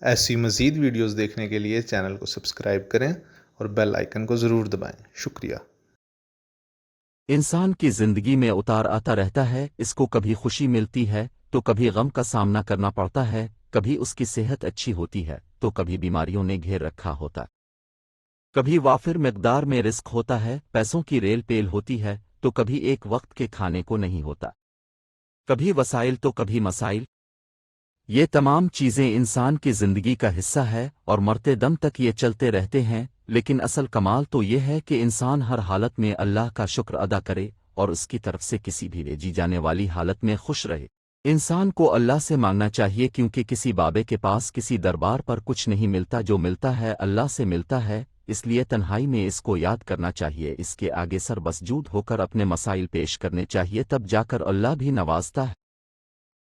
ایسی مزید ویڈیوز دیکھنے کے لیے چینل کو سبسکرائب کریں اور بیل آئیکن کو ضرور دبائیں۔ شکریہ۔ انسان کی زندگی میں اتار آتا رہتا ہے، اس کو کبھی خوشی ملتی ہے تو کبھی غم کا سامنا کرنا پڑتا ہے، کبھی اس کی صحت اچھی ہوتی ہے تو کبھی بیماریوں نے گھیر رکھا ہوتا ہے، کبھی وافر مقدار میں رزق ہوتا ہے، پیسوں کی ریل پیل ہوتی ہے تو کبھی ایک وقت کے کھانے کو نہیں ہوتا، کبھی وسائل تو کبھی مسائل۔ یہ تمام چیزیں انسان کی زندگی کا حصہ ہے اور مرتے دم تک یہ چلتے رہتے ہیں، لیکن اصل کمال تو یہ ہے کہ انسان ہر حالت میں اللہ کا شکر ادا کرے اور اس کی طرف سے کسی بھی بھیجی جانے والی حالت میں خوش رہے۔ انسان کو اللہ سے مانگنا چاہیے، کیونکہ کسی بابے کے پاس کسی دربار پر کچھ نہیں ملتا، جو ملتا ہے اللہ سے ملتا ہے، اس لیے تنہائی میں اس کو یاد کرنا چاہیے، اس کے آگے سر مسجود ہو کر اپنے مسائل پیش کرنے چاہیے، تب جا کر اللہ بھی نوازتا ہے۔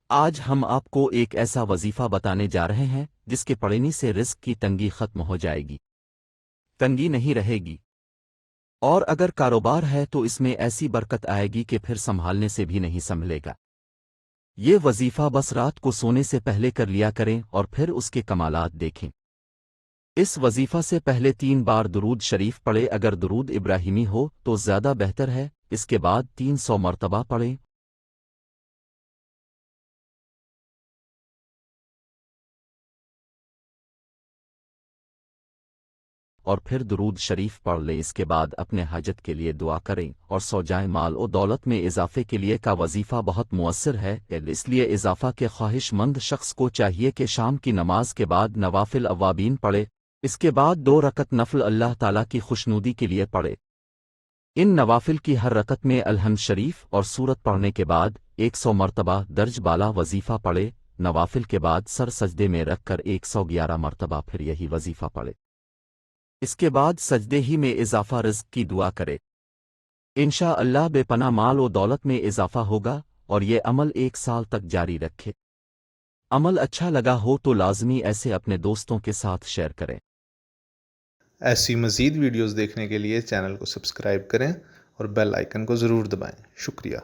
آج ہم آپ کو ایک ایسا وظیفہ بتانے جا رہے ہیں جس کے پڑھنے سے رزق کی تنگی ختم ہو جائے گی، تنگی نہیں رہے گی، اور اگر کاروبار ہے تو اس میں ایسی برکت آئے گی کہ پھر سنبھالنے سے بھی نہیں سنبھلے گا۔ یہ وظیفہ بس رات کو سونے سے پہلے کر لیا کریں اور پھر اس کے کمالات دیکھیں۔ اس وظیفہ سے پہلے 3 بار درود شریف پڑھے، اگر درود ابراہیمی ہو تو زیادہ بہتر ہے، اس کے بعد 300 مرتبہ پڑھیں۔ اور پھر درود شریف پڑھ لیں، اس کے بعد اپنے حاجت کے لیے دعا کریں اور سو جائیں۔ مال و دولت میں اضافے کے لیے کا وظیفہ بہت مؤثر ہے، اس لیے اضافہ کے خواہش مند شخص کو چاہیے کہ شام کی نماز کے بعد نوافل اوابین پڑھے، اس کے بعد 2 رکعت نفل اللہ تعالیٰ کی خوشنودی کے لیے پڑھے۔ ان نوافل کی ہر رکعت میں الحمد شریف اور سورت پڑھنے کے بعد 100 مرتبہ درج بالا وظیفہ پڑھے۔ نوافل کے بعد سر سجدے میں رکھ کر 111 مرتبہ پھر یہی وظیفہ پڑھے، اس کے بعد سجدے ہی میں اضافہ رزق کی دعا کرے، انشاءاللہ بے پناہ مال و دولت میں اضافہ ہوگا، اور یہ عمل 1 سال تک جاری رکھے۔ عمل اچھا لگا ہو تو لازمی ایسے اپنے دوستوں کے ساتھ شیئر کریں۔ ایسی مزید ویڈیوز دیکھنے کے لیے چینل کو سبسکرائب کریں اور بیل آئیکن کو ضرور دبائیں۔ شکریہ۔